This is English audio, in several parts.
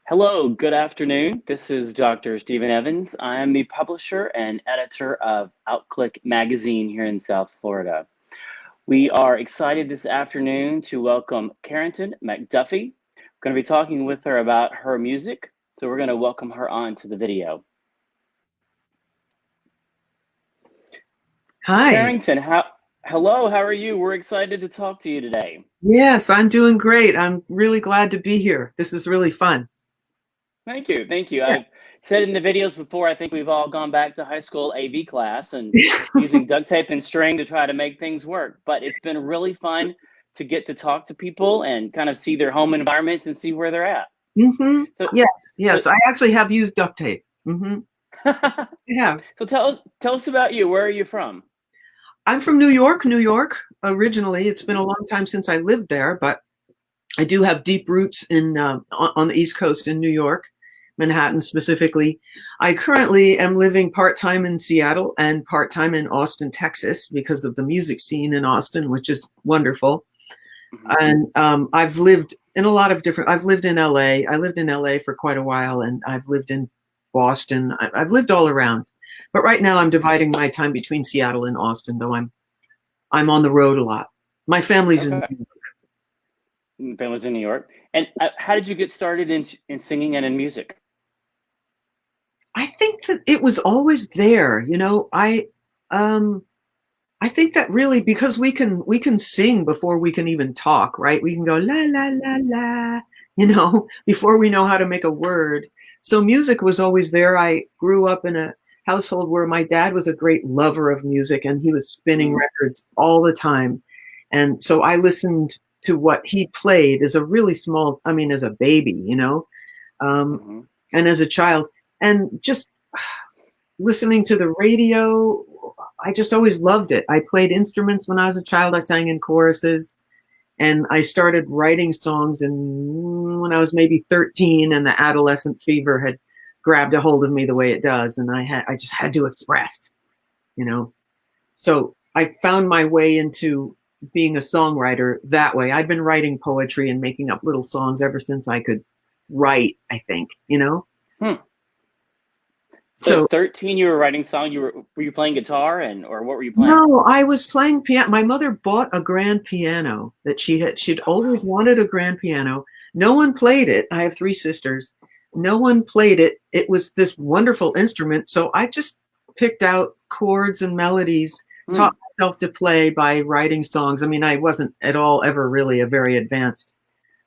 Hello, good afternoon. This is Dr. Stephen Evans. I am the publisher and editor of OutClique magazine here in South Florida. We are excited this afternoon to welcome Carrington MacDuffie. We're going to be talking with her about her music, so we're going to welcome her on to the video. Hi. Carrington, hello, how are you? We're excited to talk to you today. Yes, I'm doing great. I'm really glad to be here. This is really fun. Thank you. Yeah. I've said in the videos before, I think we've all gone back to high school AV class and using duct tape and string to try to make things work. But it's been really fun to get to talk to people and kind of see their home environments and see where they're at. Mm-hmm. Yes. I actually have used duct tape. Mm-hmm. Yeah. So tell us about you. Where are you from? I'm from New York, originally. It's been a long time since I lived there, but I do have deep roots in on the East Coast in New York, Manhattan specifically. I currently am living part-time in Seattle and part-time in Austin, Texas, because of the music scene in Austin, which is wonderful. Mm-hmm. And I've lived in a lot of different, I've lived in LA. I lived in LA for quite a while, and I've lived in Boston. I've lived all around. But right now I'm dividing my time between Seattle and Austin, though I'm on the road a lot. My family's in New York. Family's in New York. And how did you get started in singing and in music? I think that it was always there. You know, I think that really, because we can sing before we can even talk, right? We can go la la la la, you know, before we know how to make a word. So music was always there. I grew up in a household where my dad was a great lover of music, and he was spinning records all the time. And so I listened to what he played as a really small, as a baby, you know, and as a child, and just listening to the radio. I just always loved it. I played instruments when I was a child. I sang in choruses, and I started writing songs when I was maybe 13, and the adolescent fever had grabbed a hold of me the way it does, and I just had to express, you know. So I found my way into being a songwriter that way. I've been writing poetry and making up little songs ever since I could write, I think, you know. So 13, you were writing songs. Were you playing guitar or what were you playing? No, I was playing piano. My mother bought a grand piano that she'd always wanted a grand piano. No one played it. I have 3 sisters. No one played it. It was this wonderful instrument. So I just picked out chords and melodies, taught myself to play by writing songs. I wasn't at all ever really a very advanced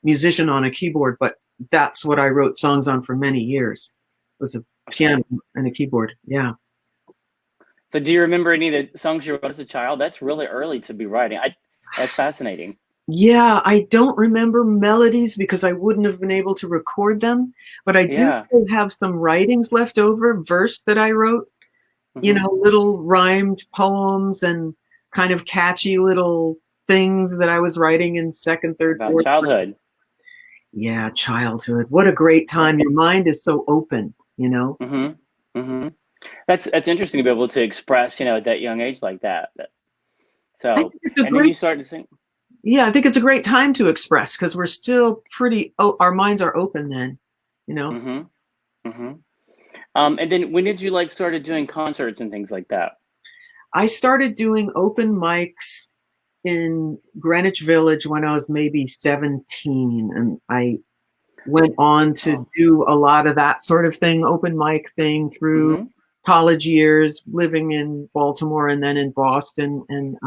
musician on a keyboard, but that's what I wrote songs on for many years. It was a piano and a keyboard. Yeah. So do you remember any of the songs you wrote as a child? That's really early to be writing. That's fascinating. Yeah, I don't remember melodies because I wouldn't have been able to record them, but I do have some writings left over, verse that I wrote, you know, little rhymed poems and kind of catchy little things that I was writing in second, third, fourth. Childhood. Yeah, childhood. What a great time. Your mind is so open, you know? That's interesting to be able to express, you know, at that young age like that. So, then you started to sing. Yeah, I think it's a great time to express because we're still our minds are open then, you know? And then when did you started doing concerts and things like that? I started doing open mics in Greenwich Village when I was maybe 17, and I went on to do a lot of that sort of thing, open mic thing through college years, living in Baltimore and then in Boston, and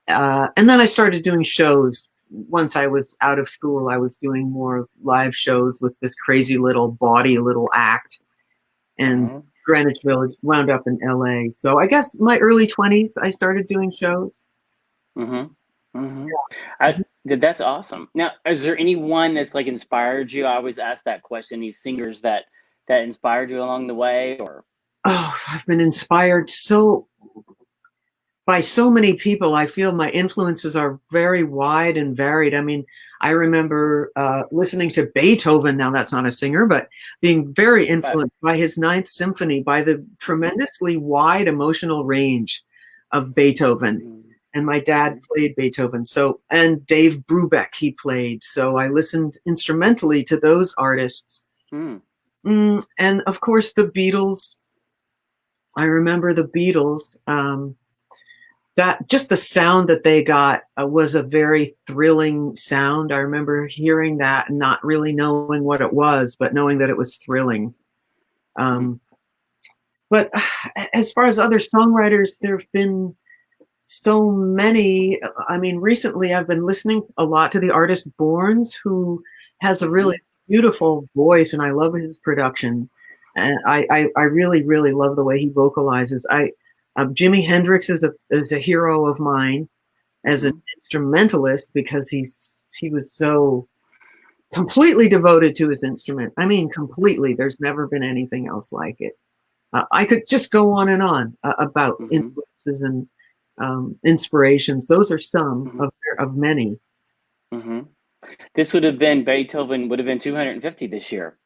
then I started doing shows. Once I was out of school, I was doing more live shows with this crazy little act, and Greenwich Village wound up in LA. So I guess my early 20s, I started doing shows. That's awesome. Now, is there anyone that's inspired you? I always ask that question, these singers that inspired you along the way, or? Oh, I've been inspired by so many people. I feel my influences are very wide and varied. I remember listening to Beethoven. Now that's not a singer, but being very influenced by his Ninth Symphony, by the tremendously wide emotional range of Beethoven. and my dad played Beethoven. So, and Dave Brubeck he played. So I listened instrumentally to those artists. Mm. And of course the Beatles. I remember the Beatles. That just the sound that they got was a very thrilling sound. I remember hearing that and not really knowing what it was, but knowing that it was thrilling. But as far as other songwriters, there have been so many. I mean, recently I've been listening a lot to the artist Borns, who has a really beautiful voice, and I love his production. And I really, really love the way he vocalizes. Jimi Hendrix is a hero of mine as an instrumentalist because he was so completely devoted to his instrument. I mean, completely. There's never been anything else like it. I could just go on and on about influences and inspirations. Those are some of many. This would have been Beethoven would have been 250 this year.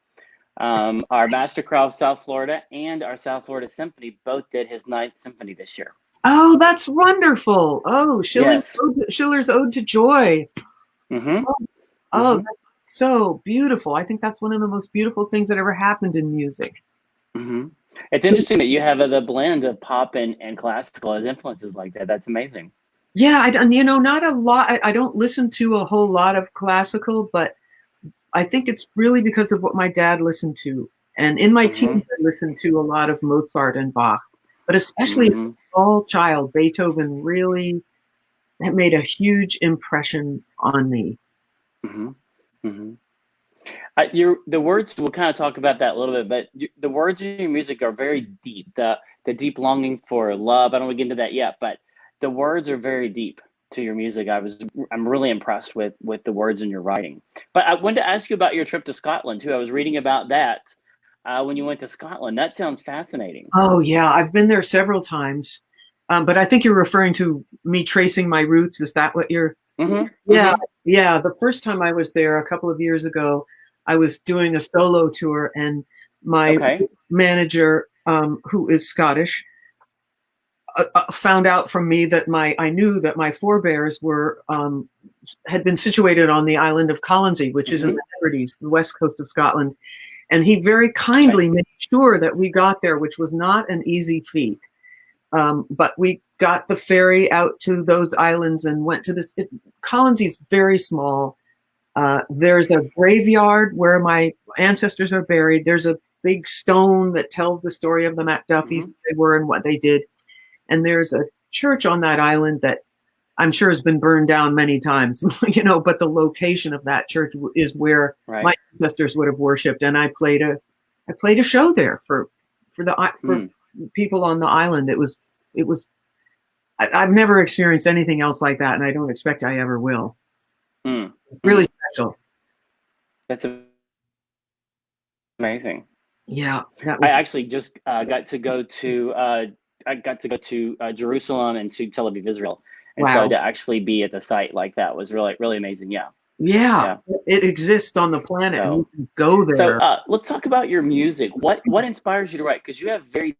Our Master Chorale of South Florida and our South Florida Symphony both did his 9th symphony this year. Oh, that's wonderful. Oh, Schiller's Ode to Joy. Oh, that's so beautiful. I think that's one of the most beautiful things that ever happened in music. It's interesting that you have the blend of pop and classical as influences like that. That's amazing. Yeah, not a lot. I don't listen to a whole lot of classical, but I think it's really because of what my dad listened to. And in my teens, I listened to a lot of Mozart and Bach. But especially as a small child, Beethoven really made a huge impression on me. The words, we'll kind of talk about that a little bit, but the words in your music are very deep. The deep longing for love, I don't want to get into that yet, but the words are very deep to your music. I'm really impressed with the words in your writing. But I wanted to ask you about your trip to Scotland too. I was reading about that when you went to Scotland. That sounds fascinating. Oh yeah, I've been there several times. But I think you're referring to me tracing my roots. Is that what you're? Yeah. The first time I was there a couple of years ago, I was doing a solo tour, and my manager, who is Scottish, found out from me that I knew that my forebears had been situated on the island of Colonsay, which is in the Hebrides, the west coast of Scotland. And he very kindly made sure that we got there, which was not an easy feat. But we got the ferry out to those islands and went to this. Colonsay's very small. There's a graveyard where my ancestors are buried. There's a big stone that tells the story of the MacDuffies, who they were and what they did. And there's a church on that island that I'm sure has been burned down many times, but the location of that church is where my ancestors would have worshipped. And I played a show there for people on the island. It was I've never experienced anything else like that, and I don't expect I ever will. Really special. That's amazing. Yeah, I actually just got to go to Jerusalem and to Tel Aviv, Israel, and so to actually be at the site like that was really, really amazing. Yeah, it exists on the planet. And you can go there. So let's talk about your music. What inspires you to write? Because you have very.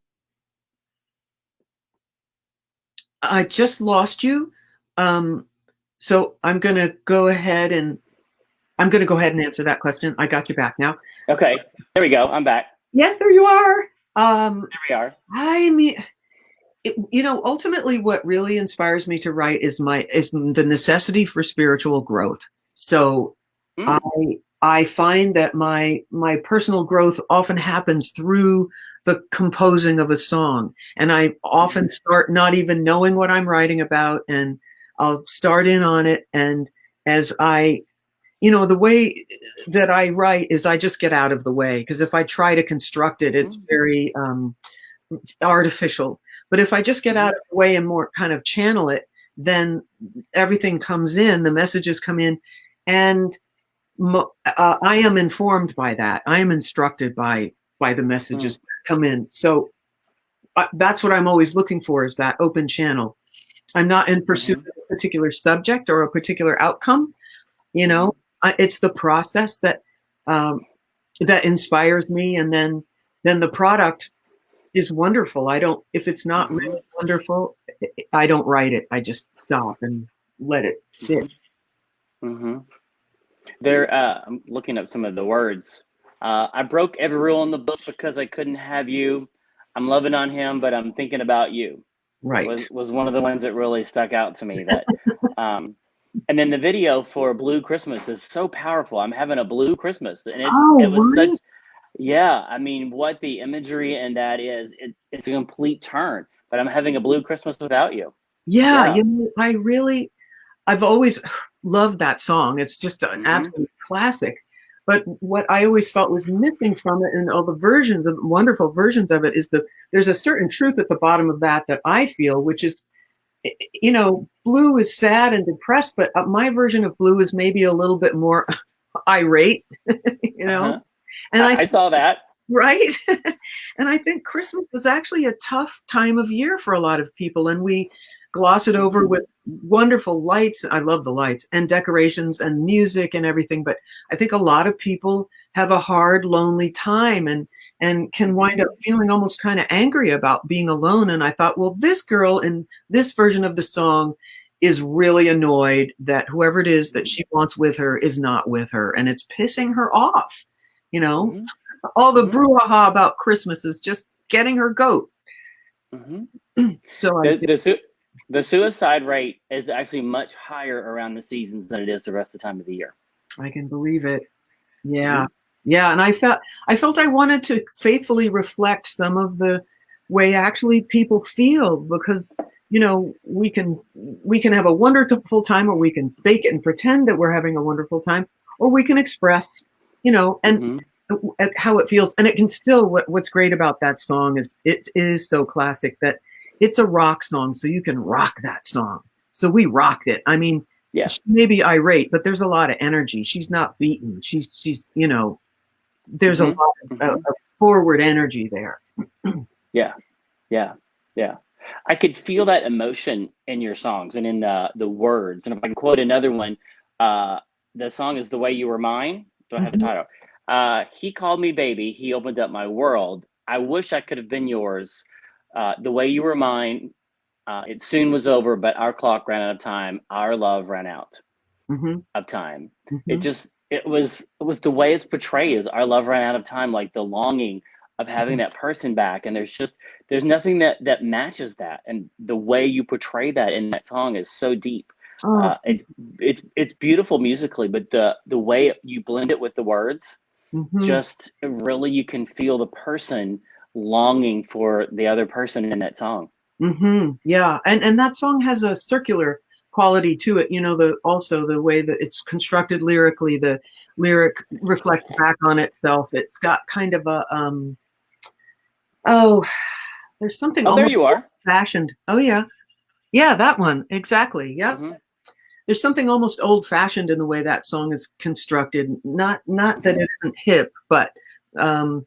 I just lost you, so I'm gonna go ahead and answer that question. I got you back now. Okay, there we go. I'm back. Yeah, there you are. There we are. I mean, ultimately, what really inspires me to write is the necessity for spiritual growth. So, I find that my personal growth often happens through the composing of a song, and I often start not even knowing what I'm writing about, and I'll start in on it, and as the way that I write is I just get out of the way, because if I try to construct it, it's very artificial. But if I just get out of the way and more kind of channel it, then everything comes in, the messages come in, and I am informed by that. I am instructed by the messages that come in. So that's what I'm always looking for, is that open channel. I'm not in pursuit of a particular subject or a particular outcome. It's the process that inspires me, and then the product is wonderful. I don't, if it's not Mm-hmm. really wonderful, I don't write it. I just stop and let it sit. Mm-hmm. There, I'm looking up some of the words. I broke every rule in the book because I couldn't have you. I'm loving on him, but I'm thinking about you. Right. Was one of the ones that really stuck out to me. That, and then the video for Blue Christmas is so powerful. I'm having a blue Christmas, and it Oh, was such. right. Yeah, I mean, what the imagery and that is, it's a complete turn. But I'm having a blue Christmas without you. Yeah. Yeah. You know, I've always loved that song. It's just an Mm-hmm. absolute classic. But what I always felt was missing from it, and all the versions of wonderful versions of it, is there's a certain truth at the bottom of that I feel, which is, you know, Blue is sad and depressed, but my version of Blue is maybe a little bit more irate, you know. Uh-huh. And I I saw that. right? And I think Christmas was actually a tough time of year for a lot of people, and we gloss it over with wonderful lights. I love the lights and decorations and music and everything, but I think a lot of people have a hard, lonely time and can wind up feeling almost kind of angry about being alone. And I thought, well, this girl in this version of the song is really annoyed that whoever it is that she wants with her is not with her, and it's pissing her off, you know. Mm-hmm. All the Mm-hmm. brouhaha about Christmas is just getting her goat. Mm-hmm. So The suicide rate is actually much higher around the seasons than it is the rest of the time of the year. I can believe it. Yeah. Mm-hmm. Yeah. And I felt I wanted to faithfully reflect some of the way actually people feel, because, you know, we can have a wonderful time, or we can fake it and pretend that we're having a wonderful time, or we can express, you know, and Mm-hmm. how it feels. And it can still, what's great about that song is it is so classic that it's a rock song, so you can rock that song. So we rocked it. I mean, Yeah. she may be irate, but there's a lot of energy. She's not beaten. She's you know, there's a Mm-hmm. lot of forward energy there. Yeah. Yeah. Yeah. I could feel that emotion in your songs and in the words. And if I can quote another one, the song is "The Way You Were Mine." Do I have the Mhm. title? He called me baby. He opened up my world. I wish I could have been yours. The way you were mine. It soon was over, but our clock ran out of time. Our love ran out Mhm. of time. Mhm. It was the way it's portrayed as our love ran out of time, like the longing of having that person back. And there's nothing that matches that. And the way you portray that in that song is so deep. Oh, It's beautiful musically, but the way you blend it with the words, mhm. just really you can feel the person longing for the other person in that song. Mhm. Yeah. And that song has a circular quality to it. You know, also the way that it's constructed lyrically, the lyric reflects back on itself. It's got kind of a oh, there's something Oh, there almost you old are. fashioned. Oh yeah. Yeah, that one. Exactly. Yep. Mm-hmm. There's something almost old fashioned in the way that song is constructed. Not that Mm-hmm. it isn't hip, but um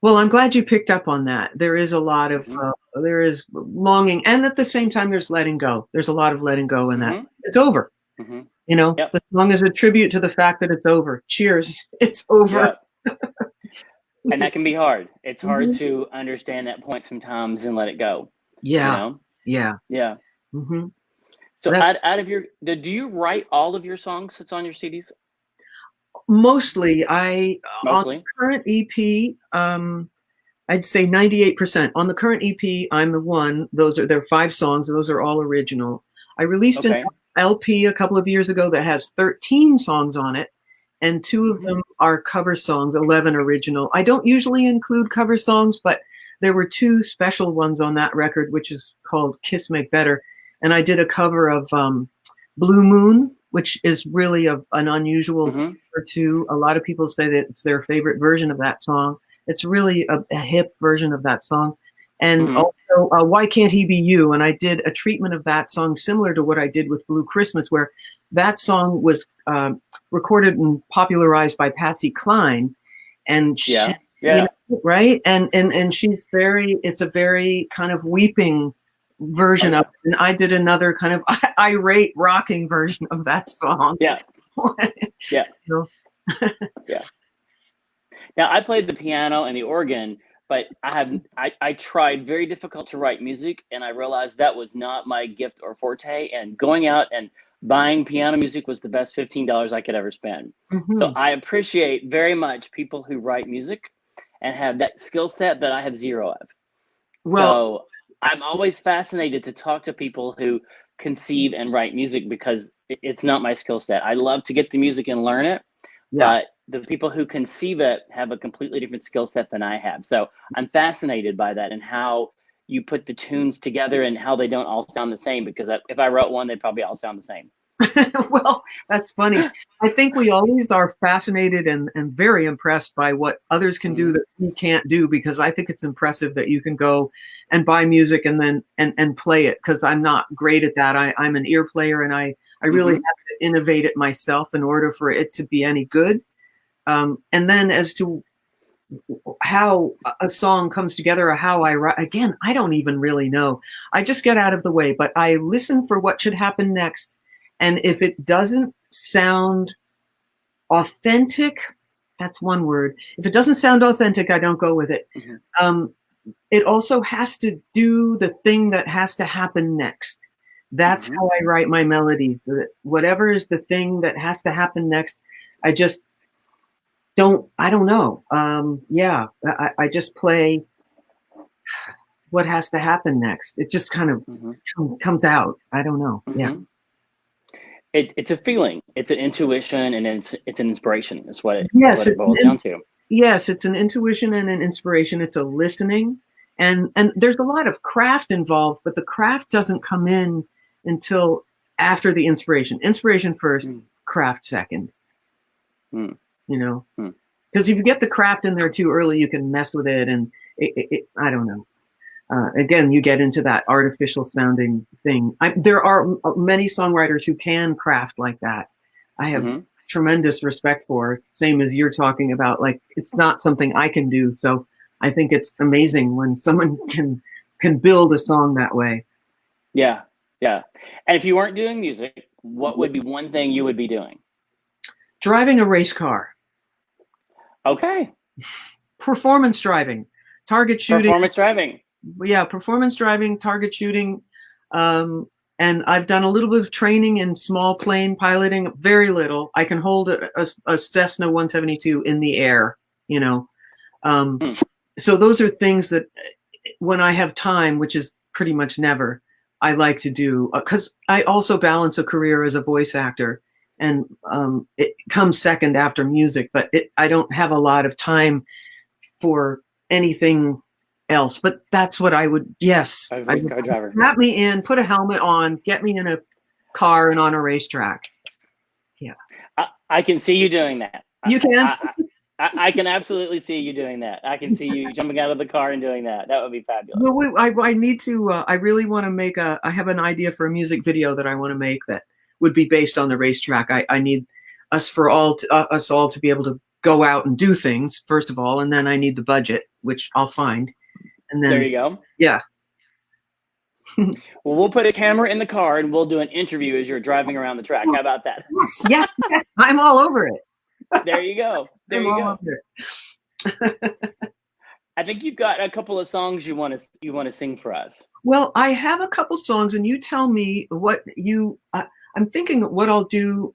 well, I'm glad you picked up on that. There is a lot of Mm-hmm. there is longing, and at the same time, there's letting go. There's a lot of letting go in that. Mm-hmm. It's over. Mm-hmm. You know, Yep. the song is a tribute to the fact that it's over. Cheers. It's over. Yep. And that can be hard. It's hard Mhm. to understand that point sometimes and let it go, you Yeah. know? Yeah. Yeah. Hmm. So That out of your, do you write all of your songs that's on your CDs? mostly I on the Mostly? current EP, I'd say 98%. On the current EP, I'm the one. There are 5 songs. Those are all original. I released an Okay. LP a couple of years ago that has 13 songs on it, and 2 of Mm-hmm. them are cover songs, 11 original. I don't usually include cover songs, but there were 2 special ones on that record, which is called Kiss Make Better. And I did a cover of Blue Moon, which is really an unusual Mm-hmm. cover too. A lot of people say that it's their favorite version of that song. It's really a hip version of that song. And Mm-hmm. also, Why Can't He Be You? And I did a treatment of that song similar to what I did with Blue Christmas, where that song was recorded and popularized by Patsy Cline. And she, Yeah. you Yeah. know, right? And it's a very kind of weeping Oh, version of yeah. it. And I did another kind of irate rocking version of that song. Yeah. Yeah. You know? Yeah. Now I played the piano and the organ, but I tried very difficult to write music, and I realized that was not my gift or forte. And going out and buying piano music was the best $15 I could ever spend. So I appreciate very much people who write music and have that skill set that I have zero of. Well, So I'm always fascinated to talk to people who conceive and write music, because it's not my skill set. I love to get the music and learn it, yeah. but the people who conceive it have a completely different skill set than I have. So I'm fascinated by that and how you put the tunes together and how they don't all sound the same, because if I wrote one, they'd probably all sound the same. Well, that's funny. I think we always are fascinated and very impressed by what others can do that we can't do, because I think it's impressive that you can go and buy music and then and play it, because I'm not great at that. I'm an ear player, and I really have to innovate it myself in order for it to be any good. And then as to how a song comes together or how I write, again, I don't even really know. I just get out of the way, but I listen for what should happen next. And if it doesn't sound authentic, that's one word. If it doesn't sound authentic, I don't go with it. It also has to do the thing that has to happen next. That's how I write my melodies. Whatever is the thing that has to happen next, I just I don't know. Yeah, I just play what has to happen next. It just kind of comes out. I don't know. Yeah. It's a feeling, it's an intuition, and it's an inspiration. Is what it boils down to. Yes, it's an intuition and an inspiration. It's a listening, and there's a lot of craft involved, but the craft doesn't come in until after the inspiration. Inspiration first, craft second. You know, because if you get the craft in there too early, you can mess with it, and I don't know. Again, you get into that artificial sounding thing. There are many songwriters who can craft like that. I have tremendous respect for, same as you're talking about. Like, it's not something I can do. So I think it's amazing when someone can build a song that way. Yeah, yeah. And if you weren't doing music, what would be one thing you would be doing? Driving a race car. Okay. Performance driving, target shooting. Performance driving. Yeah, performance driving, target shooting. And I've done a little bit of training in small plane piloting, very little. I can hold a Cessna 172 in the air, you know. So those are things that when I have time, which is pretty much never, I like to do, because I also balance a career as a voice actor, and it comes second after music, but I don't have a lot of time for anything else. But that's what I would, yes. A race car driver. Wrap me in, put a helmet on, get me in a car and on a racetrack. Yeah. I can see you doing that. You can? I can absolutely see you doing that. I can see you jumping out of the car and doing that. That would be fabulous. Well, I need to, I really want to make I have an idea for a music video that I want to make that would be based on the racetrack. I need us all to be able to go out and do things, first of all, and then I need the budget, which I'll find. And then, there you go. Yeah. Well, we'll put a camera in the car and we'll do an interview as you're driving around the track. How about that? Yes, I'm all over it. There you go. There you go. I think you've got a couple of songs you want to sing for us. Well, I have a couple songs, and you tell me what you. I'm thinking what I'll do.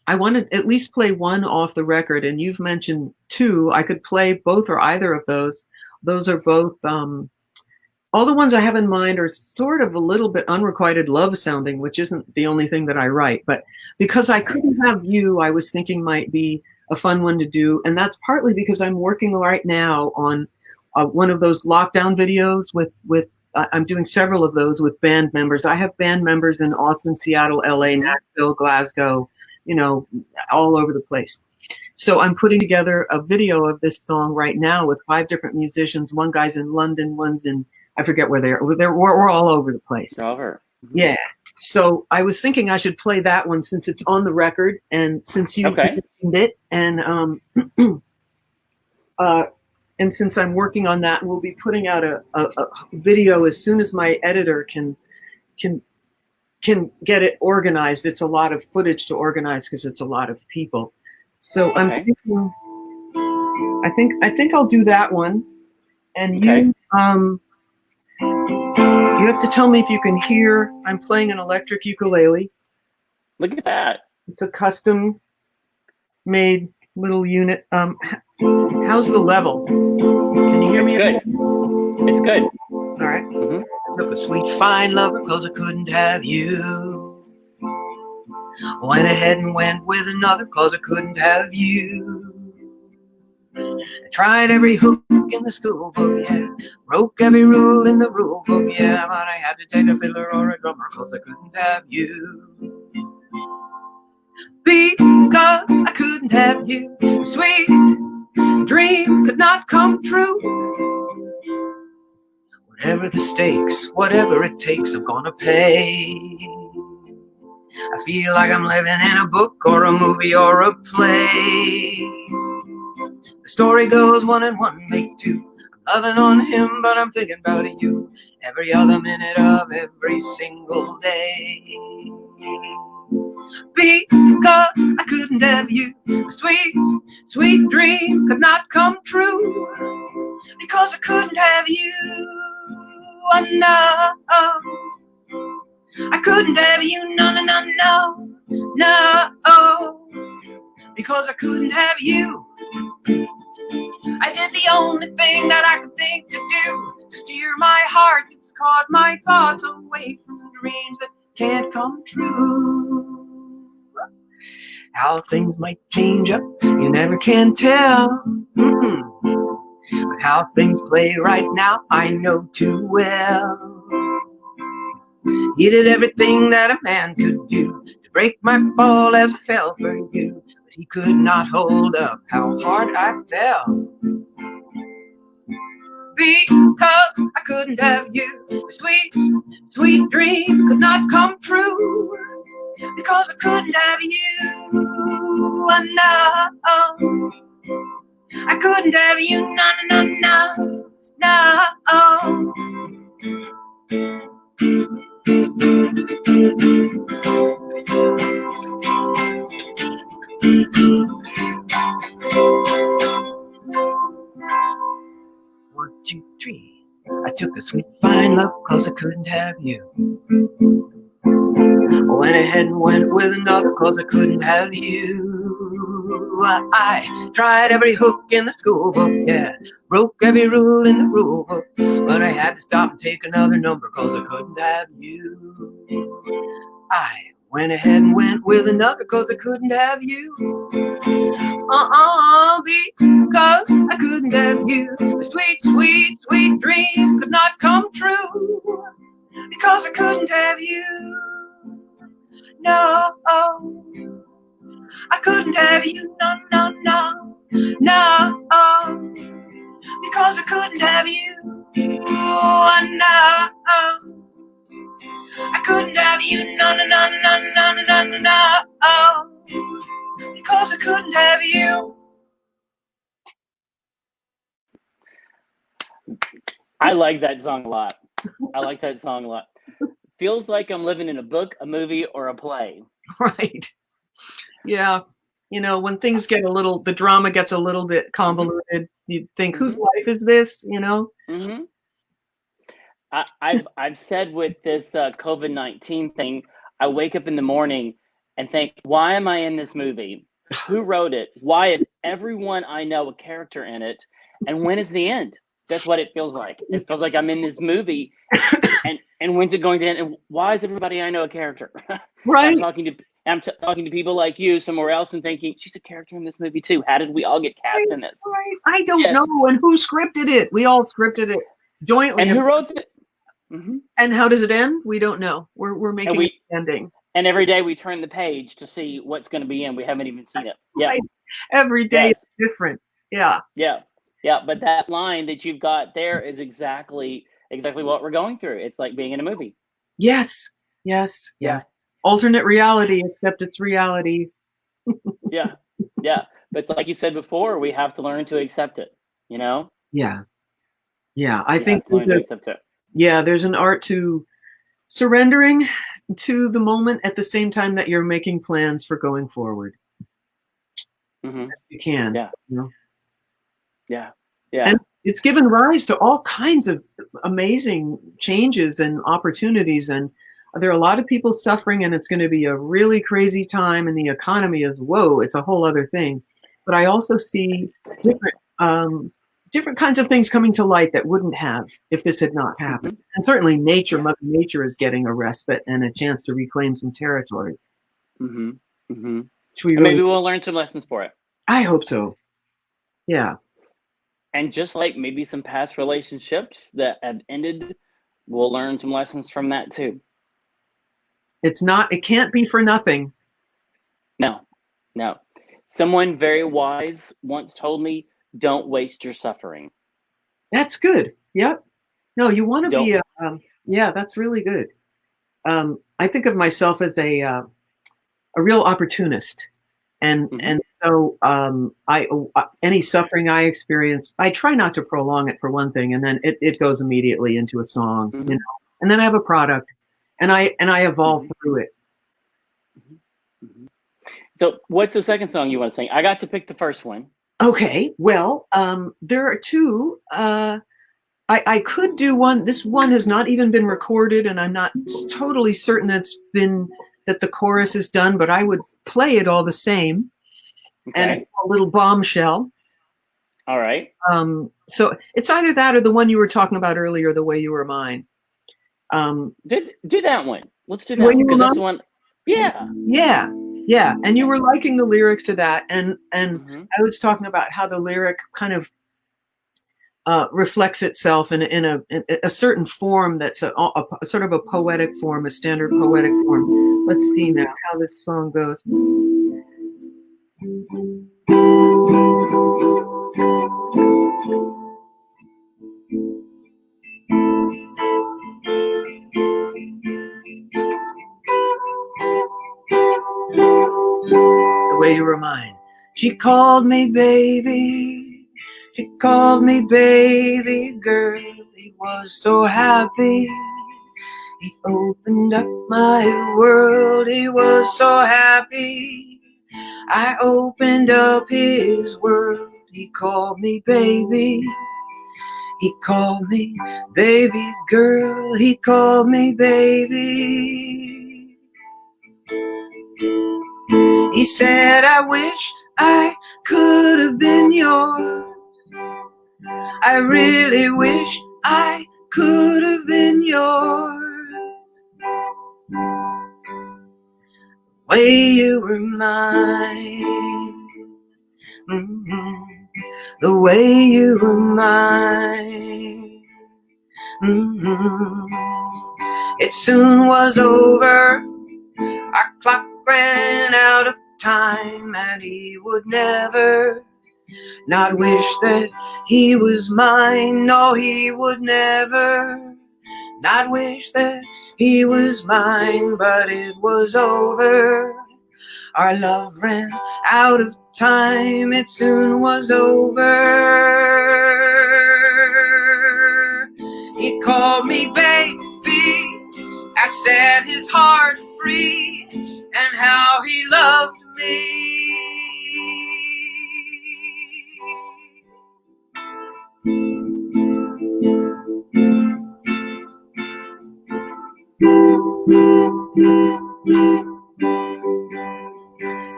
I want to at least play one off the record, and you've mentioned two. I could play both or either of those. Those are both. All the ones I have in mind are sort of a little bit unrequited love sounding, which isn't the only thing that I write. But because I couldn't have you, I was thinking might be a fun one to do. And that's partly because I'm working right now on one of those lockdown videos with I'm doing several of those with band members. I have band members in Austin, Seattle, LA, Nashville, Glasgow, all over the place. So I'm putting together a video of this song right now with 5 different musicians. One guy's in London, one's in, I forget where they are. We're all over the place. Over. Yeah. So I was thinking I should play that one since it's on the record, and since you mentioned it, and since I'm working on that, we'll be putting out a video as soon as my editor can get it organized. It's a lot of footage to organize because it's a lot of people. So I'm thinking, I think I'll do that one. And Okay. you have to tell me if you can hear. I'm playing an electric ukulele. Look at that. It's a custom made little unit. How's the level? Can you hear me? It's good. It's good. All right. Mm-hmm. Took a sweet fine lover 'cause I couldn't have you. Went ahead and went with another 'cause I couldn't have you. I tried every hook in the school book, yeah. Broke every rule in the rule book, yeah. But I had to take a fiddler or a drummer 'cause I couldn't have you. Because I couldn't have you. Sweet dream could not come true. Whatever the stakes, whatever it takes, I'm gonna pay. I feel like I'm living in a book or a movie or a play. The story goes 1 and 1 make 2. I'm loving on him, but I'm thinking about you every other minute of every single day. Because I couldn't have you, a sweet, sweet dream could not come true. Because I couldn't have you, oh no. I couldn't have you, no, no, no, no, no. Because I couldn't have you. I did the only thing that I could think to do to steer my heart that's caught my thoughts away from dreams that can't come true. How things might change up, you never can tell. But how things play right now, I know too well. He did everything that a man could do to break my fall as I fell for you. But he could not hold up how hard I fell. Because I couldn't have you, a sweet, sweet dream could not come true. Because I couldn't have you, oh no. I couldn't have you, no, no, no, no. One, two, three. I took a sweet fine love 'cause I couldn't have you. I went ahead and went with another 'cause I couldn't have you. I tried every hook in the school book, yeah. Broke every rule in the rule book. But I had to stop and take another number 'cause I couldn't have you. I went ahead and went with another 'cause I couldn't have you. Because I couldn't have you. A sweet, sweet, sweet dream could not come true. Because I couldn't have you. No, I couldn't have you. No, no, no, no. Because I couldn't have you. Oh, no. I couldn't have you. No, no, no, no, no, no, no, no. Because I couldn't have you. I like that song a lot. I like that song a lot. Feels like I'm living in a book, a movie, or a play. Right. Yeah. You know, when things get the drama gets a little bit convoluted, you think, whose life is this, you know? Mm-hmm. I've said with this COVID-19 thing, I wake up in the morning and think, why am I in this movie? Who wrote it? Why is everyone I know a character in it? And when is the end? That's what it feels like. It feels like I'm in this movie, and when's it going to end? And why is everybody I know a character? Right. I'm talking to people like you somewhere else and thinking, she's a character in this movie too. How did we all get cast in this? Right. I don't know. And who scripted it? We all scripted it jointly. And who wrote it? Mm-hmm. And how does it end? We don't know. We're making an ending. And every day we turn the page to see what's going to be in. We haven't even seen it. Yeah. Right. Every day is different. Yeah. Yeah. Yeah. But that line that you've got there is exactly what we're going through. It's like being in a movie. Yes. Yes. Yes. Alternate reality, except it's reality. Yeah. Yeah. But like you said before, we have to learn to accept it, you know? Yeah. Yeah. I think accept it. Yeah, there's an art to surrendering to the moment at the same time that you're making plans for going forward. Mm-hmm. You can. Yeah. You know? Yeah. Yeah. it's given rise to all kinds of amazing changes and opportunities. And there are a lot of people suffering, and it's going to be a really crazy time. And the economy is, whoa, it's a whole other thing. But I also see different kinds of things coming to light that wouldn't have if this had not happened. Mm-hmm. And certainly nature, Mother Nature is getting a respite and a chance to reclaim some territory. Mm-hmm. Mm-hmm. And maybe we'll learn some lessons for it. I hope so. Yeah. And just like maybe some past relationships that have ended, we'll learn some lessons from that too. It can't be for nothing. No. Someone very wise once told me, don't waste your suffering. That's good. Yep. No, you want to be yeah, that's really good. I think of myself as a real opportunist. And so any suffering I experience, I try not to prolong it, for one thing, and then it goes immediately into a song, you know. And then I have a product, and I evolve through it. So what's the second song you want to sing? I got to pick the first one. Okay, well, there are two. I could do one. This one has not even been recorded, and I'm not totally certain that the chorus is done, but I would play it all the same. Okay. And it's a little bombshell. All right. So it's either that or the one you were talking about earlier, The Way You Were Mine. Do that one. Let's do that one, because that's the one. Yeah. Yeah. Yeah. And you were liking the lyrics to that, and I was talking about how the lyric kind of reflects itself in a certain form that's a sort of a poetic form, a standard poetic form. Let's see now how this song goes. The Way You Were Mine. She called me baby. She called me baby girl. He was so happy. He opened up my world. He was so happy. I opened up his world. He called me baby. He called me baby girl. He called me baby. He said, I wish I could have been yours. I really wish I could have been yours. The way you were mine. Mm-hmm. The way you were mine. Mm-hmm. It soon was over. Our clock ran out of time, and he would never not wish that he was mine. No, he would never not wish that he was mine. But it was over. Our love ran out of time. It soon was over. He called me baby. I set his heart free, and how he loved me.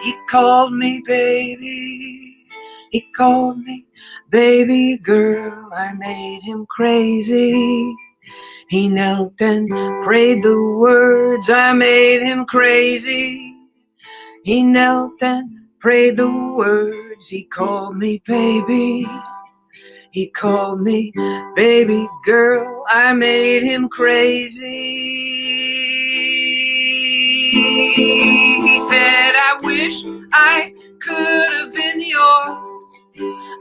He called me baby. He called me baby girl. I made him crazy. He knelt and prayed the words. I made him crazy. He knelt and prayed the words. He called me baby. He called me baby girl. I made him crazy. He said, I wish I could have been yours.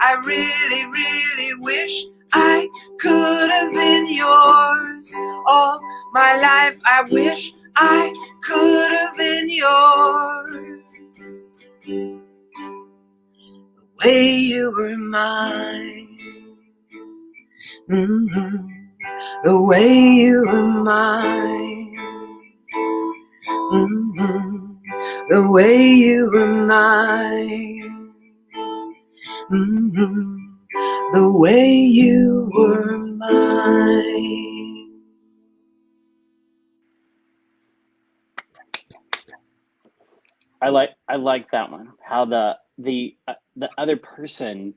I really, really wish I could have been yours. All my life I wish I could have been yours. The way you were mine. Mm-hmm. The way you were mine. Mm-hmm. The way you were mine. Mm-hmm. the way you were mine. I like that one. How the other person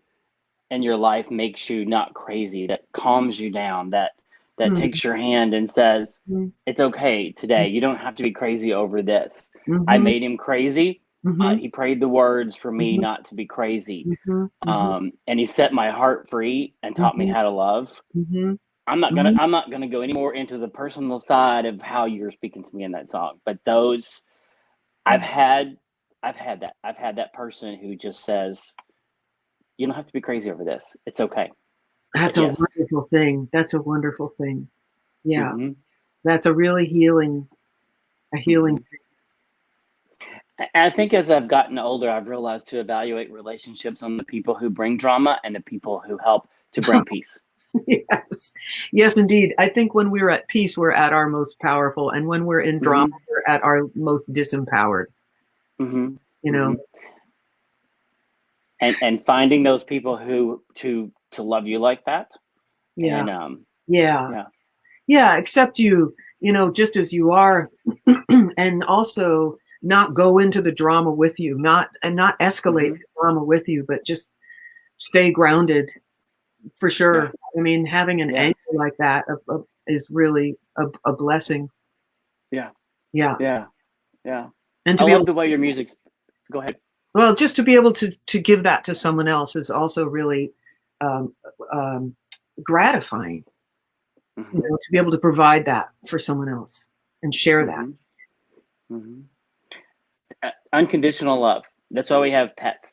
in your life makes you not crazy, that calms you down, that Mm-hmm. takes your hand and says, it's okay today. You don't have to be crazy over this. I Mm-hmm. made him crazy. Mm-hmm. He prayed the words for me Mm-hmm. not to be crazy. Mm-hmm. Mm-hmm. And he set my heart free and taught me Mm-hmm. how to love. Mm-hmm. I'm not gonna go any more into the personal side of how you're speaking to me in that song. But those I've had I've had that person who just says, you don't have to be crazy over this. It's okay. That's But a yes. wonderful thing. That's a wonderful thing. Yeah. Mm-hmm. That's a really healing Mm-hmm. thing. I think as I've gotten older, I've realized to evaluate relationships on the people who bring drama and the people who help to bring peace. Yes. Yes, indeed. I think when we're at peace, we're at our most powerful. And when we're in drama, Mm-hmm. we're at our most disempowered, Mm-hmm. you know? Mm-hmm. And finding those people who to love you like that. Yeah. And Yeah. yeah. Yeah. Accept you, just as you are. And also not go into the drama with you, not escalate Mm-hmm. the drama with you, but just stay grounded for Yeah. sure. I mean, having an Yeah. anchor like that is really a blessing. Yeah. Yeah. Yeah. Yeah. And I to be love able, the way your music's go ahead. well, just to be able to give that to someone else is also really um, um, gratifying. Mm-hmm. To be able to provide that for someone else and share that. Mm-hmm. Mm-hmm. Unconditional love. That's why we have pets.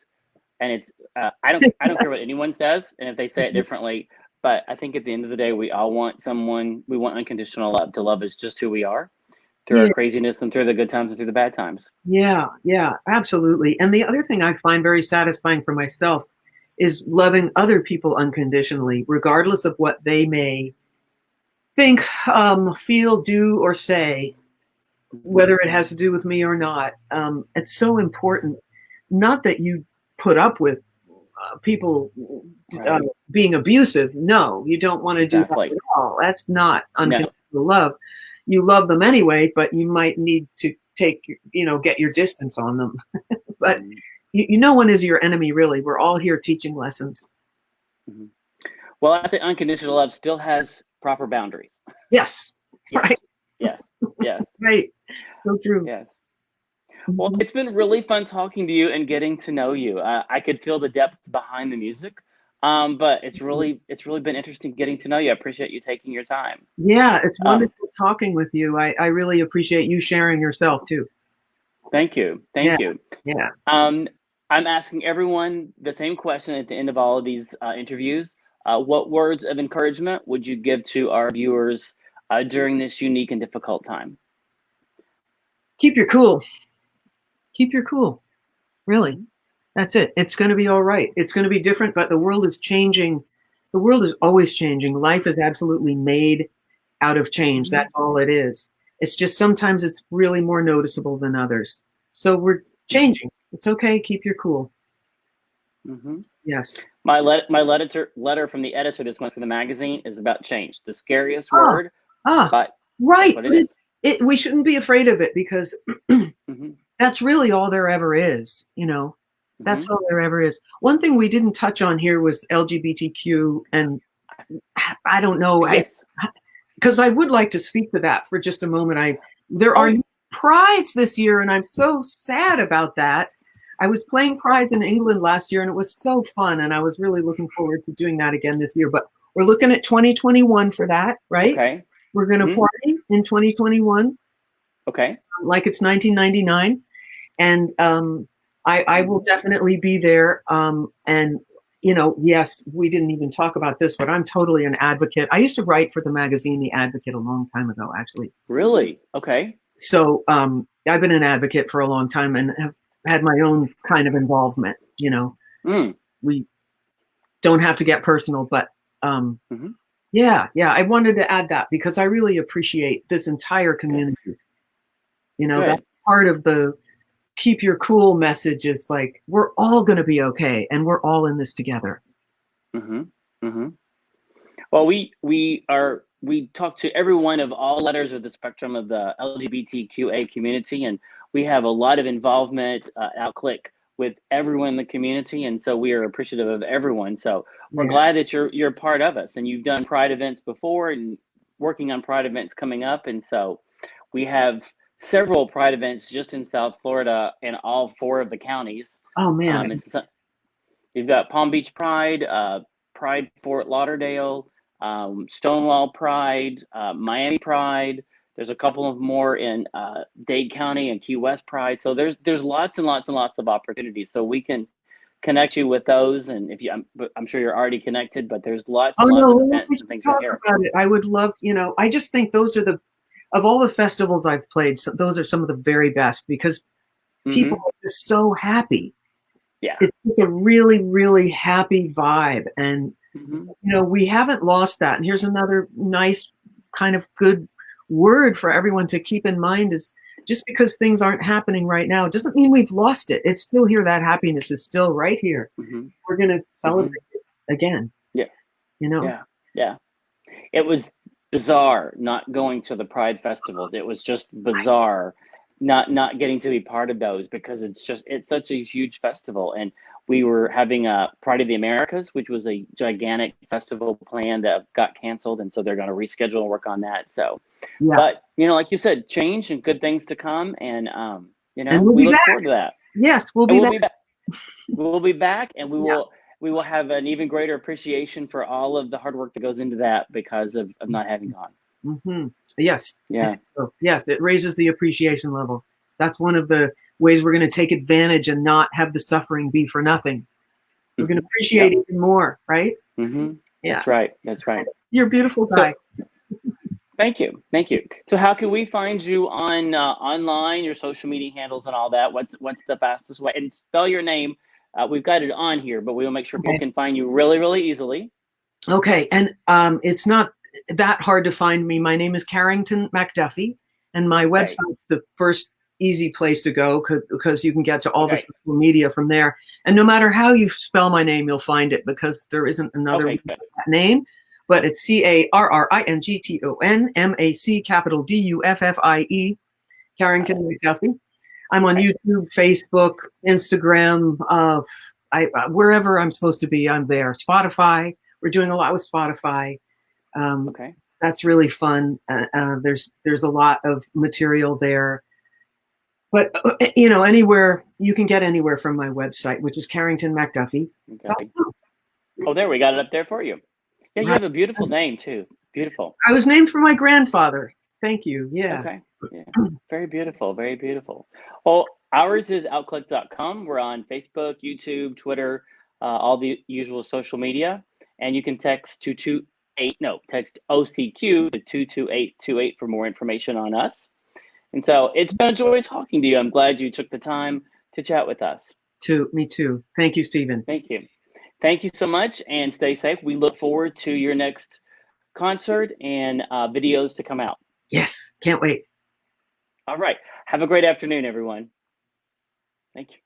And it's I don't care what anyone says, and if they say it differently. But I think at the end of the day, we all want we want unconditional love. To love is just who we are, through our Yeah, craziness and through the good times and through the bad times. yeah, yeah, absolutely. And the other thing I find very satisfying for myself is loving other people unconditionally, regardless of what they may think, feel, do, or say, Mm-hmm. whether it has to do with me or not. It's so important. Not that you put up with people uh, Right. being abusive. No, you don't want to do that Exactly. at all. That's not No. unconditional love. You love them anyway, but you might need to get your distance on them. But Mm-hmm. no one is your enemy, really. We're all here teaching lessons. Mm-hmm. Well, I say unconditional love still has proper boundaries. Yes, right, Yes. Yes. Yes. right. So true. Yes. Well, Mhm. it's been really fun talking to you and getting to know you. I could feel the depth behind the music, but it's really been interesting getting to know you. I appreciate you taking your time. Yeah, it's Um, wonderful talking with you. I really appreciate you sharing yourself too. Thank you, Yeah, thank you. yeah. Um, I'm asking everyone the same question at the end of all of these interviews. What words of encouragement would you give to our viewers during this unique and difficult time? Keep your cool. Keep your cool. Really. Mm-hmm. That's it. It's going to be all right. It's going to be different, but the world is changing. The world is always changing. Life is absolutely made out of change. Mm-hmm. That's all it is. It's just sometimes it's really more noticeable than others. So we're Mm-hmm. changing. It's okay. Keep your cool. Mm-hmm. Yes. My letter from the editor this month for the magazine is about change. The scariest Ah, word, ah, but that's right. what But it is. we shouldn't be afraid of it because Mm-hmm. that's really all there ever is. That's Mm-hmm. all there ever is. One thing we didn't touch on here was LGBTQ, and I don't know. Yes. Because I would like to speak to that for just a moment. There Oh, are prides this year, and I'm so sad about that. I was playing prides in England last year, and it was so fun, and I was really looking forward to doing that again this year. But we're looking at 2021 for that, right? okay. We're going to Mm-hmm. party in 2021 Okay. like it's 1999, and I will definitely be there. And yes, we didn't even talk about this, but I'm totally an advocate. I used to write for the magazine The Advocate a long time ago, actually. Really? Okay. So I've been an advocate for a long time and have had my own kind of involvement. Mm. We don't have to get personal, but Mm-hmm. yeah, I wanted to add that because I really appreciate this entire Good. community. That Good. part of the keep your cool message is like, we're all going to be okay and we're all in this together. Mm-hmm. Mm-hmm. Well, we talk to everyone of all letters of the spectrum of the LGBTQA community, and we have a lot of involvement OutClique with everyone in the community, and so we are appreciative of everyone. So we're Yeah. glad that you're part of us, and you've done Pride events before, and working on Pride events coming up, and so we have several Pride events just in South Florida in all four of the counties. Oh man. It's You've got Palm Beach Pride, Pride Fort Lauderdale, Stonewall Pride, Miami Pride. There's a couple of more in Dade County and Key West Pride. So there's lots and lots and lots of opportunities. So we can connect you with those. And if I'm sure you're already connected, but there's lots Oh and lots of no, we events and should things out talk here. about it. I would love, I just think those are of all the festivals I've played, so those are some of the very best because people are just so happy. Yeah. It's just a really, really happy vibe. And, we haven't lost that. And here's another nice kind of good word for everyone to keep in mind is just because things aren't happening right now doesn't mean we've lost it. It's still here. That happiness is still right here. We're going to celebrate it again. Yeah. Yeah. Yeah. It was bizarre not going to the Pride festivals. It was just bizarre not getting to be part of those because it's such a huge festival. And we were having a Pride of the Americas, which was a gigantic festival plan that got canceled, and so they're going to reschedule and work on that. So, Yeah. but like you said, change and good things to come, and we'll we look forward to that. Yes, we'll be back. We'll be back, and we will have an even greater appreciation for all of the hard work that goes into that because of not having gone. Yes. Yeah. So, yes, it raises the appreciation level. That's one of the ways we're going to take advantage and not have the suffering be for nothing. We're going to appreciate even more, right? Yeah. That's right. That's right. You're a beautiful guy. Thank you. Thank you. So how can we find you on online, your social media handles and all that? What's the fastest way? And spell your name. We've got it on here, but we will make sure people can find you really, really easily. Okay. And it's not that hard to find me. My name is Carrington MacDuffie, and my website's the first easy place to go because you can get to all the social media from there. And no matter how you spell my name, you'll find it because there isn't another name. But it's CARRINGTON MAC capital DUFFIE, Carrington MacDuffie. I'm on YouTube, Facebook, Instagram, wherever I'm supposed to be, I'm there. Spotify, we're doing a lot with Spotify. That's really fun. There's a lot of material there. But anywhere you can get anywhere from my website, which is Carrington MacDuffie. Oh, there, we got it up there for you. Yeah, you have a beautiful name too. Beautiful. I was named for my grandfather. Thank you. Yeah. Okay. Yeah. Very beautiful. Very beautiful. Well, ours is outclique.com. We're on Facebook, YouTube, Twitter, all the usual social media. And you can text text OCQ to 22828 for more information on us. And so it's been a joy talking to you. I'm glad you took the time to chat with us. Me too. Thank you, Stephen. Thank you. Thank you so much, and stay safe. We look forward to your next concert and videos to come out. Yes, can't wait. All right. Have a great afternoon, everyone. Thank you.